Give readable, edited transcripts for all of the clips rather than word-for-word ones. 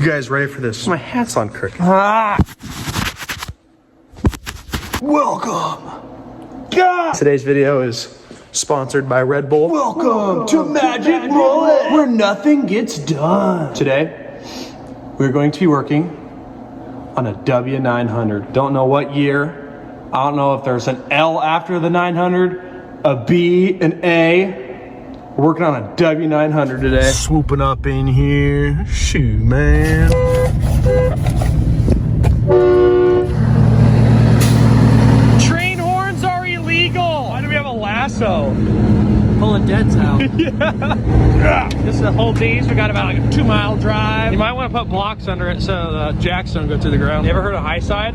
You guys ready for this? My hat's on crooked. Welcome. God. Today's video is sponsored by Red Bull. Welcome to Magic Mullet, where nothing gets done. Today, we're going to be working on a W900. Don't know what year. I don't know if there's an L after the 900, a B, an A. We're working on a W900 today. Swooping up in here. Shoot, man. Train horns are illegal. Why do we have a lasso? Pulling deads out. Yeah. This is the whole beast. We got about like a 2-mile drive. You might want to put blocks under it so the jacks don't go through the ground. You ever heard of high side?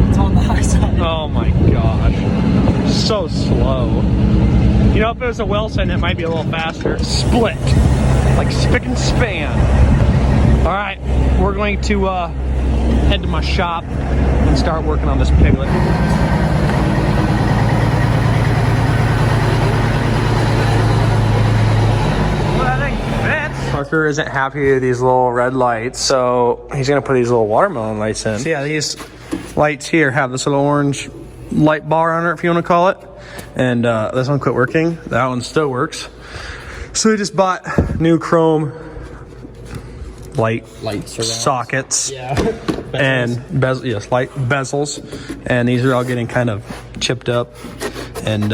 It's on the high side. Oh my gosh. So slow. You know, if it was a Wilson, it might be a little faster. Split. Like spick and span. All right, we're going to head to my shop and start working on this piglet. Parker isn't happy with these little red lights, so he's gonna put these little watermelon lights in. So yeah, these lights here have this little orange light bar on it, if you want to call it. And this one quit working. That one still works. So we just bought new chrome light sockets. Yeah. And light bezels. And these are all getting kind of chipped up. And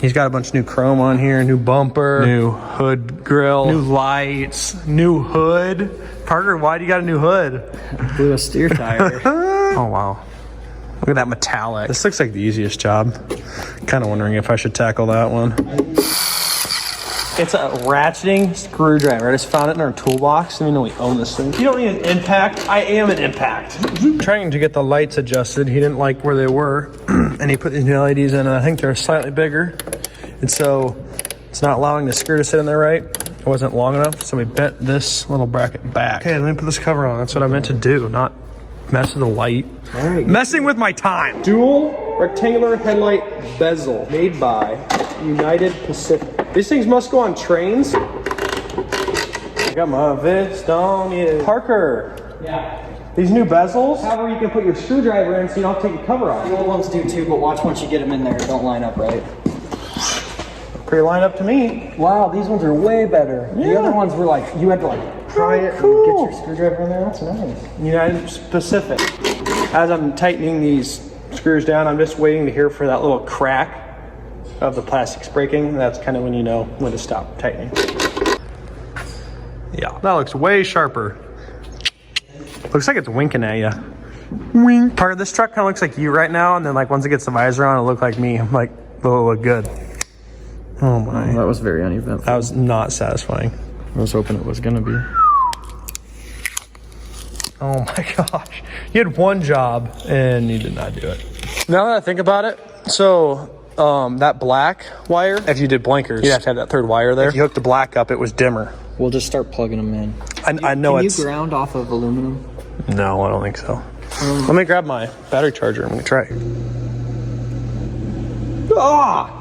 he's got a bunch of new chrome on here, new bumper, new hood grill, new lights, new hood. Parker, why do you got a new hood? Blew a steer tire. Oh, wow. Look at that metallic. This looks like the easiest job. Kind of wondering if I should tackle that one. It's a ratcheting screwdriver. I just found it in our toolbox. And you know we own this thing. You don't need an impact. I am an impact. Trying to get the lights adjusted. He didn't like where they were. And he put these new LEDs in, and I think they're slightly bigger. And so it's not allowing the screw to sit in there right. It wasn't long enough. So we bent this little bracket back. Okay, let me put this cover on. That's what I meant to do, not mess with the light. Right. Messing with my time. Dual rectangular headlight bezel made by United Pacific. These things must go on trains. I got my vest on you. Parker. Yeah. These new bezels, however you can put your screwdriver in so you don't have to take your cover off. The old ones do too, but watch once you get them in there, it don't line up right. Pretty lined up to me. Wow, these ones are way better. Yeah. The other ones were like, you had to like pry it and get your screwdriver in there. That's nice. United Pacific. As I'm tightening these screws down, I'm just waiting to hear for that little crack of the plastics breaking. That's kind of when you know when to stop tightening. Yeah, that looks way sharper. Looks like it's winking at you. Wink. Part of this truck kind of looks like you right now, and then like once it gets the visor on, it'll look like me. I'm like, it'll look good. Oh my. That was very uneventful. That was not satisfying. I was hoping it was gonna be. Oh my gosh. You had one job and you did not do it. Now that I think about it, so that black wire, if you did blinkers, you'd have to have that third wire there. If you hooked the black up, it was dimmer. We'll just start plugging them in. I know Can it's... you ground off of aluminum? No, I don't think so. Let me grab my battery charger. I'm gonna try. Ah!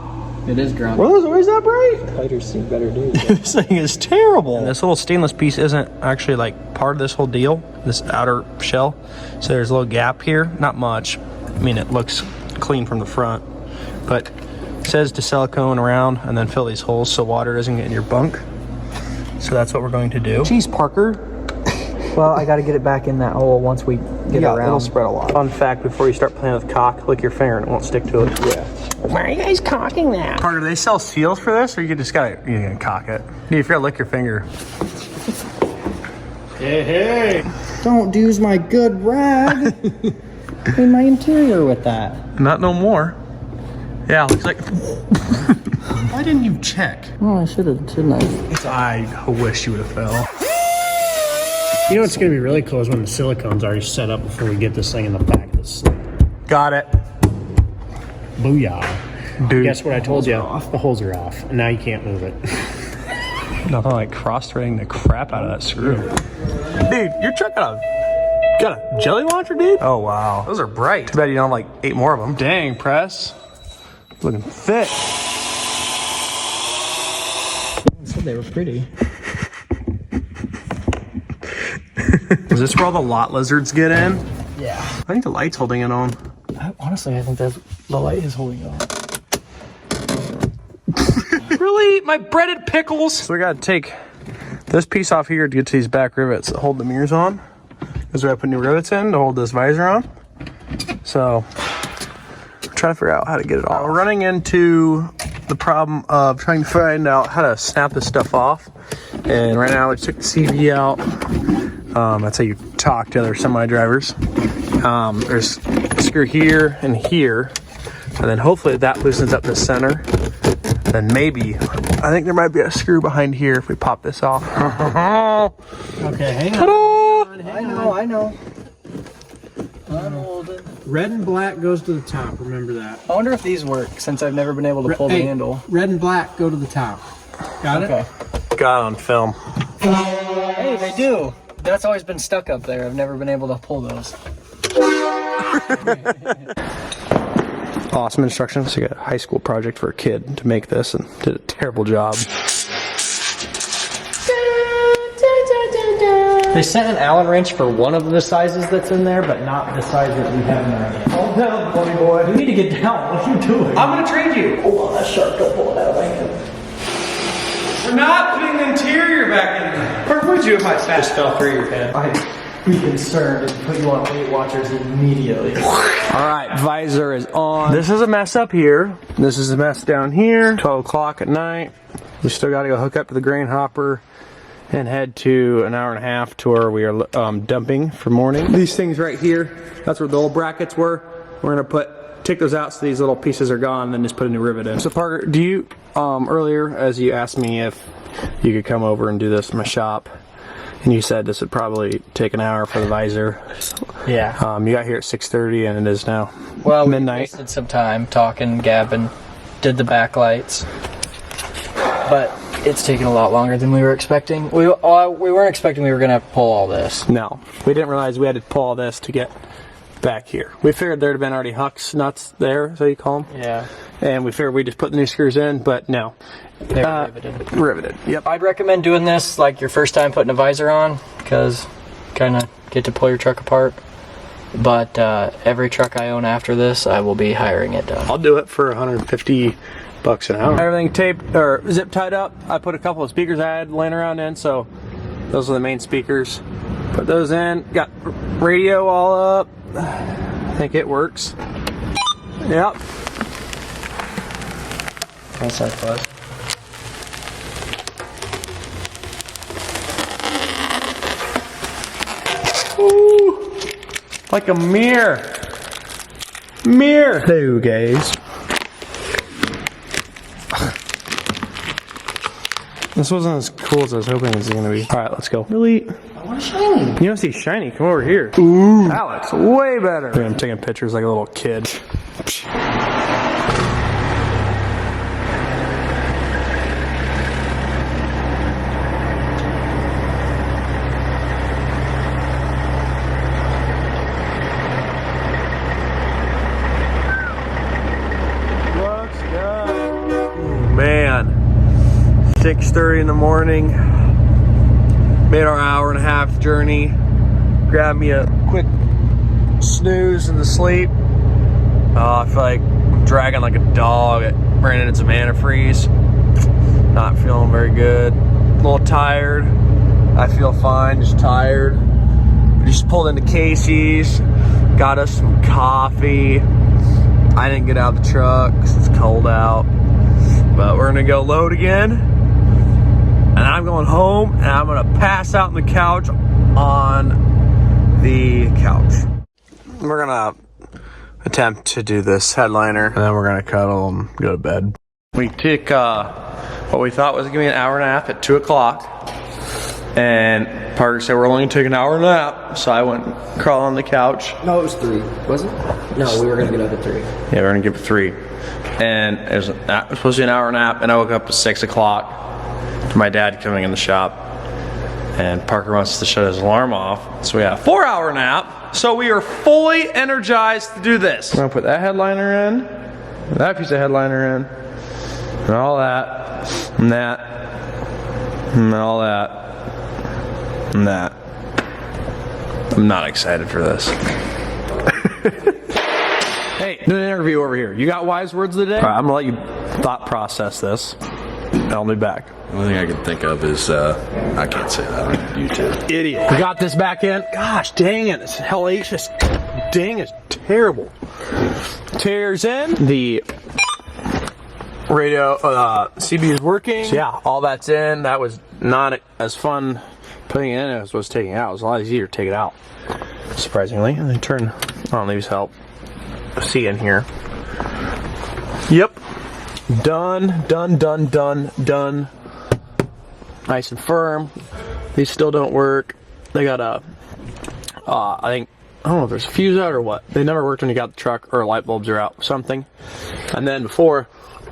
It is ground. Were those always that bright? Tighter seem better do. This thing is terrible. And this little stainless piece isn't actually like part of this whole deal, this outer shell. So there's a little gap here, not much. I mean, it looks clean from the front, but it says to silicone around and then fill these holes so water doesn't get in your bunk. So that's what we're going to do. Jeez, Parker. Well, I got to get it back in that hole once we get around. It'll spread a lot. Fun fact, before you start playing with cock, lick your finger and it won't stick to it. Yeah. Why are you guys cocking that? Parker, do they sell seals for this, or you just gotta cock it? Dude, if you gotta lick your finger. Hey. Don't use my good rag. Clean my interior with that. Not no more. Yeah, looks like... Why didn't you check? Oh, I should have, shouldn't I? I wish you would have fell. You know what's gonna be really cool is when the silicone's already set up before we get this thing in the back of the slip. Got it. Booyah. Dude. Guess what I told you? The holes are off. And now you can't move it. Nothing like cross-threading the crap out of that screw. Dude, your truck got a jelly launcher, dude? Oh, wow. Those are bright. Too bad you don't have like 8 more of them. Dang, press. Looking thick. I said they were pretty. Is this where all the lot lizards get in? Yeah. I think the light's holding it on. Honestly, I think that's the light is holding it on. Really? My breaded pickles? So we gotta take this piece off here to get to these back rivets that hold the mirrors on. Because we gotta put new rivets in to hold this visor on. So, I'm trying to figure out how to get it off. We're running into the problem of trying to find out how to snap this stuff off. And right now we took the CV out. That's how you talk to other semi-drivers. There's a screw here and here. And then hopefully that loosens up the center. Then maybe, I think there might be a screw behind here if we pop this off. Okay, hang on. I know. I'm holding. Red and black goes to the top, remember that. I wonder if these work since I've never been able to pull the handle. Red and black go to the top. Got it? Okay. Got it on film. Hey, they do. That's always been stuck up there. I've never been able to pull those. Awesome instructions. So you got a high school project for a kid to make this and did a terrible job. They sent an Allen wrench for one of the sizes that's in there, but not the size that we have in there yet. Hold down, funny boy. You need to get down. What are you doing? I'm gonna trade you. Hold on, that's sharp. Don't pull it out of my hand. We're not putting the interior back in there. Or would you if I Just fell through your head. I'd be concerned and put you on Weight Watchers immediately. All right, visor is on. This is a mess up here. This is a mess down here. 12 o'clock at night. We still got to go hook up to the grain hopper and head to an hour and a half to where we are dumping for morning. These things right here, that's where the old brackets were. We're gonna take those out so these little pieces are gone and then just put a new rivet in. So Parker, do you, earlier as you asked me if you could come over and do this in my shop, and you said this would probably take an hour for the visor. Yeah. You got here at 6:30 and it is now midnight. We wasted some time talking, gabbing, did the backlights, but it's taken a lot longer than we were expecting. We weren't expecting we were gonna pull all this. No, we didn't realize we had to pull all this to get back here. We figured there'd have been already hucks nuts there, so you call them. Yeah. And we figured we'd just put the new screws in, but no. They're riveted. Riveted, yep. I'd recommend doing this like your first time putting a visor on, because kind of get to pull your truck apart. But every truck I own after this, I will be hiring it done. I'll do it for $150 an hour. Everything taped or zip tied up. I put a couple of speakers I had laying around in, so those are the main speakers. Put those in. Got radio all up. I think it works. Yep. That's our fuzz. Ooh, like a mirror. Hello, guys. This wasn't as cool as I was hoping it was gonna be. All right, let's go. Really? I want shiny. You don't see shiny? Come over here. Ooh, that looks way better. I'm taking pictures like a little kid. Man, 6:30 in the morning, made our hour and a half journey, grabbed me a quick snooze in the sleep. I feel like I'm dragging like a dog. It ran into some antifreeze. Not feeling very good. A little tired. I feel fine, just tired. We just pulled into Casey's, got us some coffee. I didn't get out of the truck because it's cold out. But we're gonna go load again, and I'm going home, and I'm gonna pass out on the couch on the couch. We're gonna attempt to do this headliner, and then we're gonna cuddle and go to bed. We took what we thought was gonna be an hour nap at 2 o'clock, and Parker said we're only gonna take an hour nap, so I went and crawled on the couch. No, it was 3, was it? No, we were gonna get up at 3. Yeah, we're gonna give it 3. And it was supposed to be an hour nap, and I woke up at 6 o'clock to my dad coming in the shop. And Parker wants to shut his alarm off, so we had a 4-hour nap. So we are fully energized to do this. I'm gonna put that headliner in, that piece of headliner in, and all that, and that, and all that, and that. I'm not excited for this. Hey, do an interview over here. You got wise words of the day? All right, I'm gonna let you thought process this. I'll be back. The only thing I can think of is, I can't say that on YouTube. Idiot. We got this back in. Gosh, dang it. It's hellacious. Dang, it's terrible. Tears in. The radio, CB is working. So yeah, all that's in. That was not as fun putting it in as was taking it out. It was a lot easier to take it out, surprisingly. And then turn on these help. See in here. Yep. Done. Nice and firm. These still don't work. They got a, I don't know if there's a fuse out or what. They never worked when you got the truck, or light bulbs are out, something. And then before,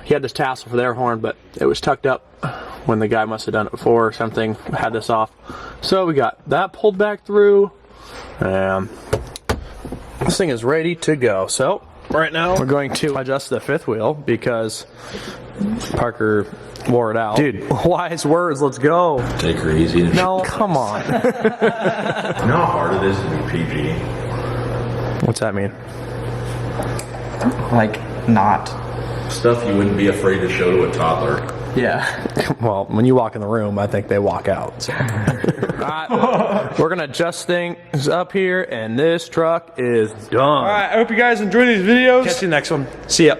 he had this tassel for the air horn, but it was tucked up when the guy must have done it before or something, had this off. So we got that pulled back through. This thing is ready to go. So right now we're going to adjust the fifth wheel because Parker wore it out. Dude, wise words, let's go. Take her easy. No, come on. You know how hard it is to be PG? What's that mean? Like, not. Stuff you wouldn't be afraid to show to a toddler. Yeah. Well, when you walk in the room, I think they walk out. So. Alright, we're gonna adjust things up here, and this truck is done. Alright, I hope you guys enjoyed these videos. Catch you next one. See ya.